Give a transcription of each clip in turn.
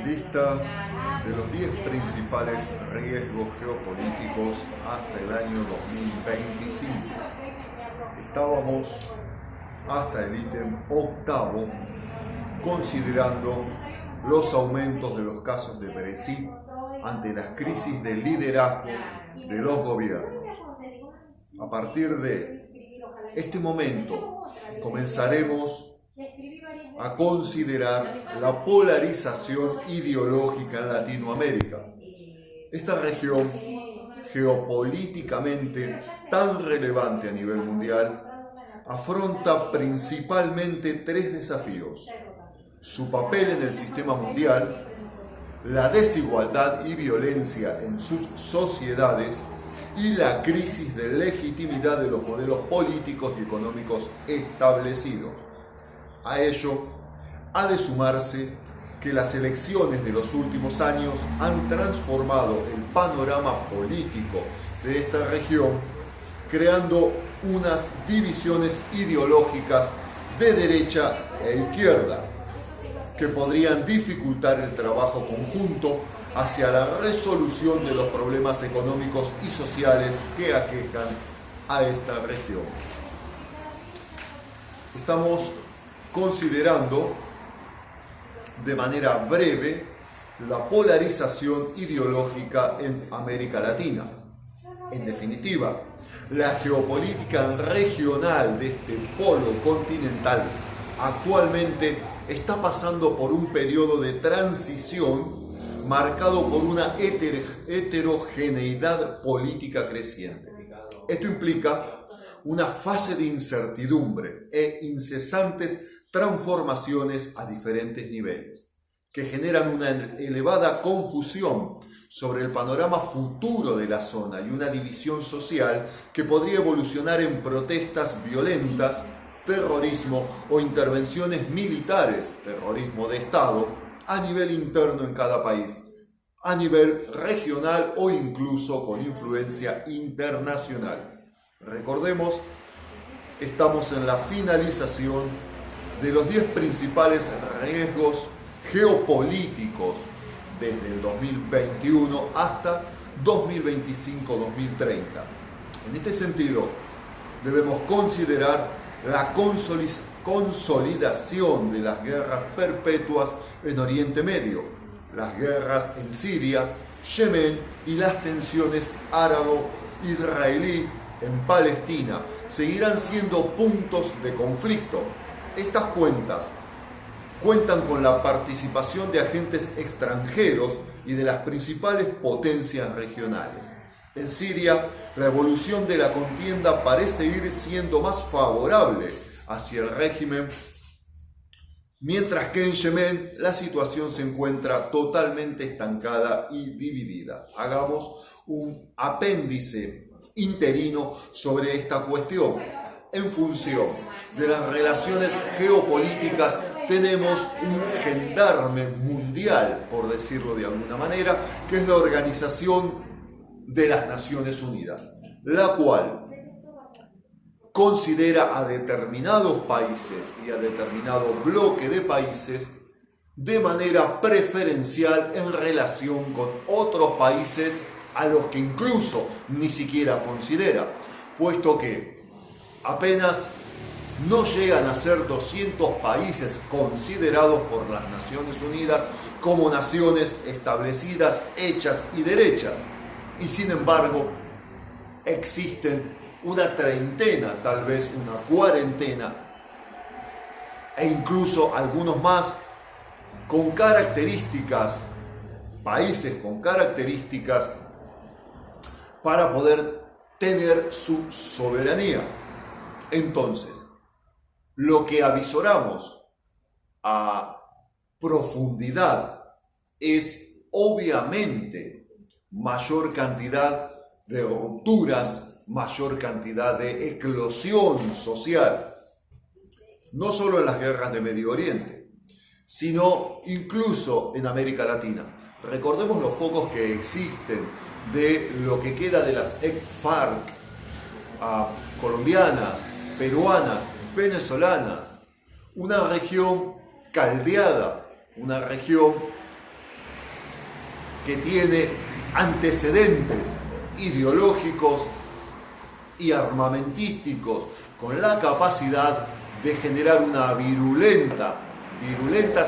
Lista de los 10 principales riesgos geopolíticos hasta el año 2025. Estábamos hasta el ítem octavo, considerando los aumentos de los casos de Brexit ante las crisis de liderazgo de los gobiernos. A partir de este momento comenzaremos a considerar la polarización ideológica en Latinoamérica. Esta región geopolíticamente tan relevante a nivel mundial afronta principalmente tres desafíos: su papel en el sistema mundial, la desigualdad y violencia en sus sociedades y la crisis de legitimidad de los modelos políticos y económicos establecidos. A ello ha de sumarse que las elecciones de los últimos años han transformado el panorama político de esta región, creando unas divisiones ideológicas de derecha e izquierda que podrían dificultar el trabajo conjunto hacia la resolución de los problemas económicos y sociales que aquejan a esta región. Estamos considerando de manera breve la polarización ideológica en América Latina. En definitiva, la geopolítica regional de este polo continental actualmente está pasando por un periodo de transición marcado por una heterogeneidad política creciente. Esto implica una fase de incertidumbre e incesantes transformaciones a diferentes niveles, que generan una elevada confusión sobre el panorama futuro de la zona y una división social que podría evolucionar en protestas violentas, terrorismo o intervenciones militares, terrorismo de Estado, a nivel interno en cada país, a nivel regional o incluso con influencia internacional. Recordemos, estamos en la finalización de los 10 principales riesgos geopolíticos desde el 2021 hasta 2025-2030. En este sentido, debemos considerar la consolidación de las guerras perpetuas en Oriente Medio, las guerras en Siria, Yemen y las tensiones árabo-israelí en Palestina seguirán siendo puntos de conflicto. Estas cuentan con la participación de agentes extranjeros y de las principales potencias regionales. En Siria, la evolución de la contienda parece ir siendo más favorable hacia el régimen, mientras que en Yemen la situación se encuentra totalmente estancada y dividida. Hagamos un apéndice interino sobre esta cuestión. En función de las relaciones geopolíticas, tenemos un gendarme mundial, por decirlo de alguna manera, que es la Organización de las Naciones Unidas, la cual considera a determinados países y a determinado bloque de países de manera preferencial en relación con otros países a los que incluso ni siquiera considera, puesto que apenas no llegan a ser 200 países considerados por las Naciones Unidas como naciones establecidas, hechas y derechas. Y sin embargo, existen una treintena, tal vez una cuarentena, e incluso algunos más con características, países con características para poder tener su soberanía. Entonces, lo que avisoramos a profundidad es obviamente mayor cantidad de rupturas, mayor cantidad de eclosión social, no solo en las guerras de Medio Oriente, sino incluso en América Latina. Recordemos los focos que existen de lo que queda de las FARC colombianas, peruanas, venezolanas, una región caldeada, una región que tiene antecedentes ideológicos y armamentísticos con la capacidad de generar virulentas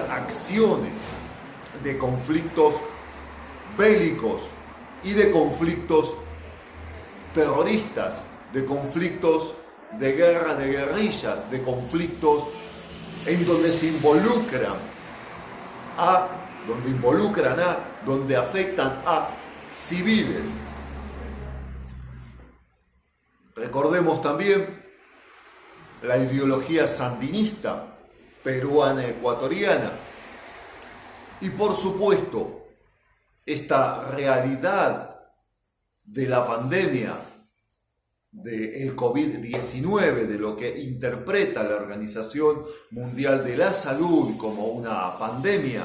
acciones de conflictos bélicos y de conflictos terroristas, de conflictos de guerra de guerrillas, de conflictos en donde se donde afectan a civiles. Recordemos también la ideología sandinista peruana ecuatoriana y por supuesto esta realidad de la pandemia del COVID-19, de lo que interpreta la Organización Mundial de la Salud como una pandemia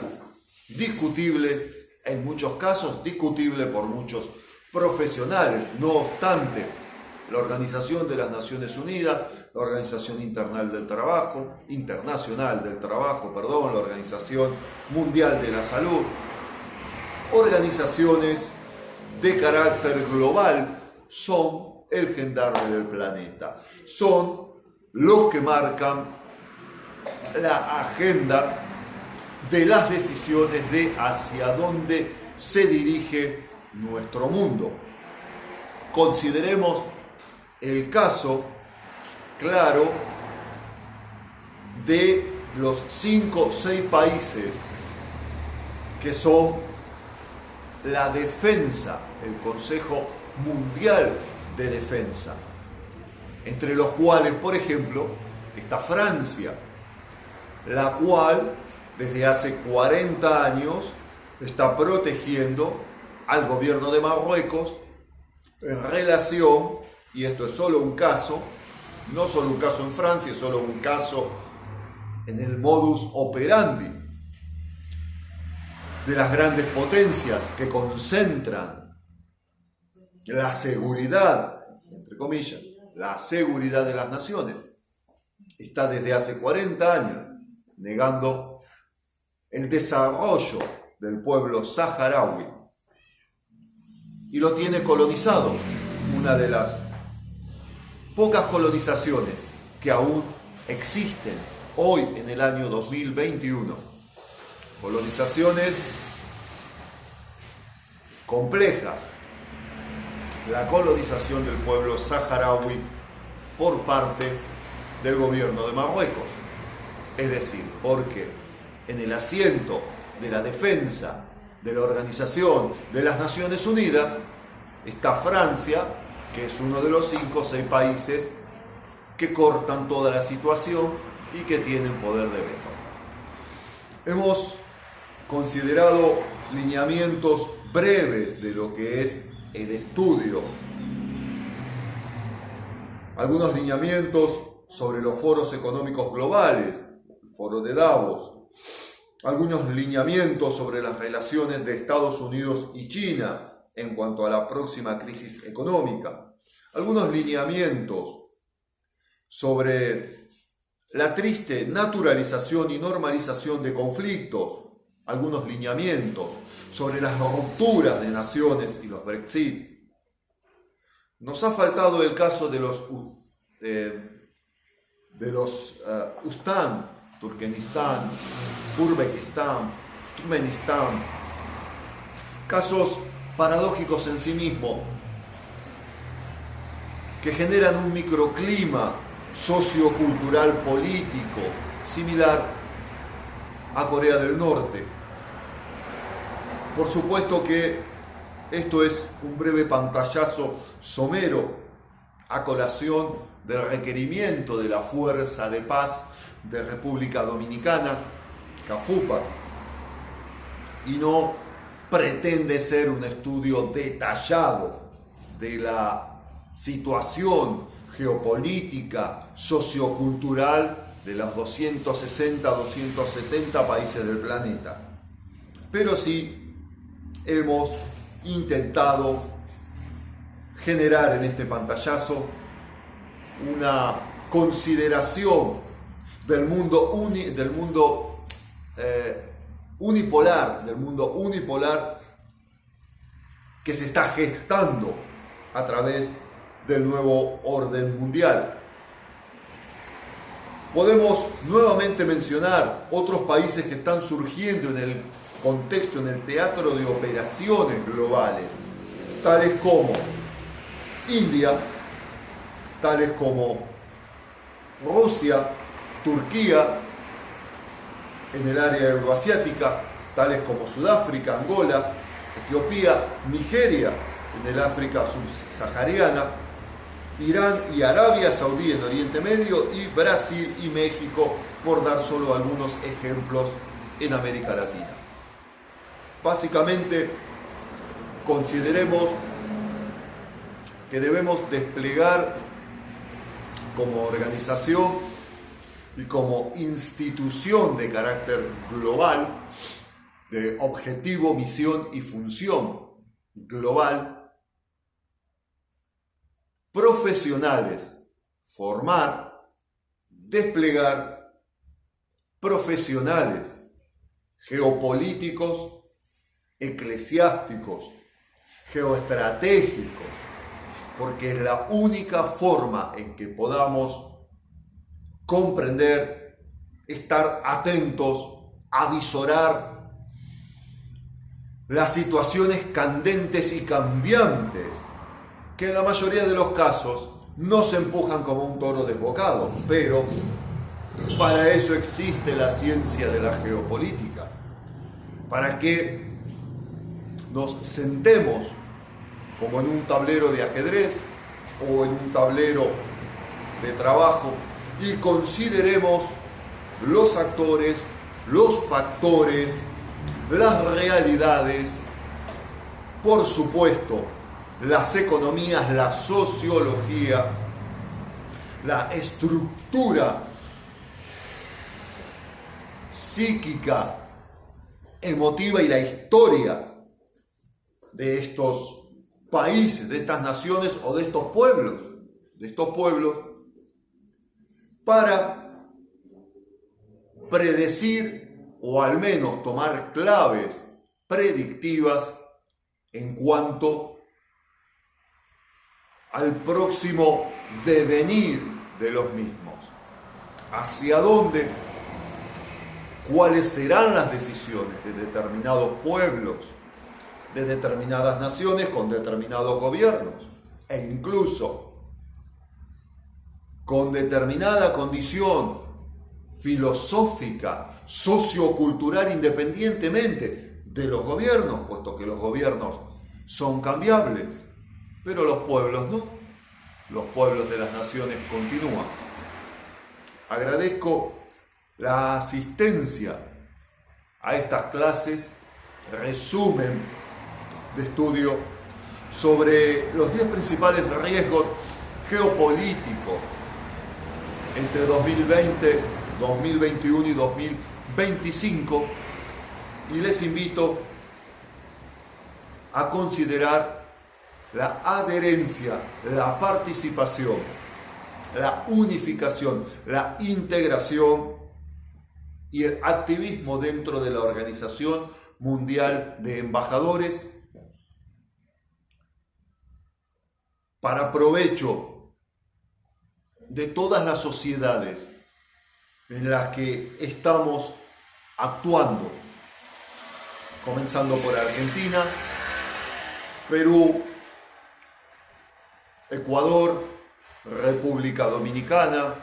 discutible, en muchos casos discutible por muchos profesionales. No obstante, la Organización de las Naciones Unidas, la Organización Internacional del Trabajo, la Organización Mundial de la Salud, organizaciones de carácter global son el gendarme del planeta. Son los que marcan la agenda de las decisiones de hacia dónde se dirige nuestro mundo. Consideremos el caso claro de los 5 o 6 países que son la defensa, el Consejo Mundial de Defensa, entre los cuales, por ejemplo, está Francia, la cual desde hace 40 años está protegiendo al gobierno de Marruecos en relación, y esto es solo un caso, no solo un caso en Francia, es solo un caso en el modus operandi de las grandes potencias que concentran la seguridad, entre comillas, la seguridad de las naciones. Está desde hace 40 años negando el desarrollo del pueblo saharaui y lo tiene colonizado, una de las pocas colonizaciones que aún existen hoy en el año 2021. Colonizaciones complejas. La colonización del pueblo saharaui por parte del gobierno de Marruecos. Es decir, porque en el asiento de la defensa de la Organización de las Naciones Unidas está Francia, que es uno de los 5 o 6 países que cortan toda la situación y que tienen poder de veto. Hemos considerado lineamientos breves de lo que es el estudio. Algunos lineamientos sobre los foros económicos globales, el foro de Davos. Algunos lineamientos sobre las relaciones de Estados Unidos y China en cuanto a la próxima crisis económica. Algunos lineamientos sobre la triste naturalización y normalización de conflictos. Algunos lineamientos sobre las rupturas de naciones y los Brexit. Nos ha faltado el caso de los Uzbekistán, Turkmenistán, Uzbekistán, Turkmenistán. Casos paradójicos en sí mismos que generan un microclima sociocultural político similar a Corea del Norte. Por supuesto que esto es un breve pantallazo somero a colación del requerimiento de la Fuerza de Paz de República Dominicana, CAFUPA, y no pretende ser un estudio detallado de la situación geopolítica, sociocultural de los 260, 270 países del planeta. Pero sí hemos intentado generar en este pantallazo una consideración del mundo unipolar, del mundo unipolar que se está gestando a través del nuevo orden mundial. Podemos nuevamente mencionar otros países que están surgiendo en el contexto, en el teatro de operaciones globales, tales como India, tales como Rusia, Turquía, en el área euroasiática, tales como Sudáfrica, Angola, Etiopía, Nigeria, en el África subsahariana, Irán y Arabia Saudí en Oriente Medio, y Brasil y México, por dar solo algunos ejemplos en América Latina. Básicamente, consideremos que debemos desplegar como organización y como institución de carácter global, de objetivo, misión y función global, profesionales, formar, desplegar profesionales geopolíticos, eclesiásticos, geoestratégicos, porque es la única forma en que podamos comprender, estar atentos, avisorar las situaciones candentes y cambiantes, que en la mayoría de los casos no se empujan como un toro desbocado, pero para eso existe la ciencia de la geopolítica, para que nos sentemos como en un tablero de ajedrez o en un tablero de trabajo y consideremos los actores, los factores, las realidades, por supuesto, las economías, la sociología, la estructura psíquica, emotiva y la historia de estos países, de estas naciones o de estos pueblos, para predecir o al menos tomar claves predictivas en cuanto al próximo devenir de los mismos. ¿Hacia dónde? ¿Cuáles serán las decisiones de determinados pueblos, de determinadas naciones con determinados gobiernos, e incluso con determinada condición filosófica, sociocultural, independientemente de los gobiernos, puesto que los gobiernos son cambiables, pero los pueblos no? Los pueblos de las naciones continúan. Agradezco la asistencia a estas clases, resumen de estudio sobre los 10 principales riesgos geopolíticos entre 2020, 2021 y 2025, y les invito a considerar la adherencia, la participación, la unificación, la integración y el activismo dentro de la Organización Mundial de Embajadores para provecho de todas las sociedades en las que estamos actuando, comenzando por Argentina, Perú, Ecuador, República Dominicana,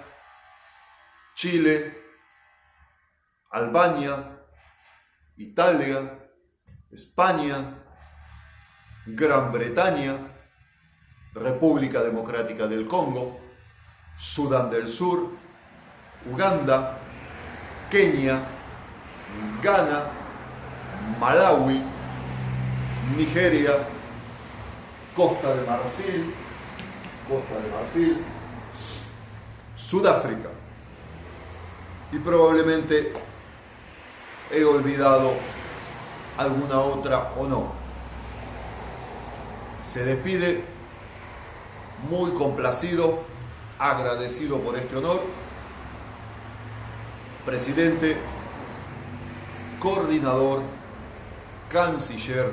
Chile, Albania, Italia, España, Gran Bretaña, República Democrática del Congo, Sudán del Sur, Uganda, Kenia, Ghana, Malawi, Nigeria, Costa de Marfil, Sudáfrica, y probablemente he olvidado alguna otra o no. Se despide muy complacido, agradecido por este honor, presidente coordinador, canciller,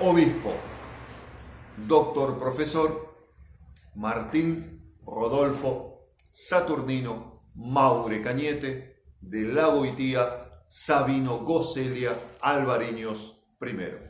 obispo, doctor profesor Martín Rodolfo Saturnino Maure Cañete, de Lago Itía, Sabino Gocelia Alvareños I.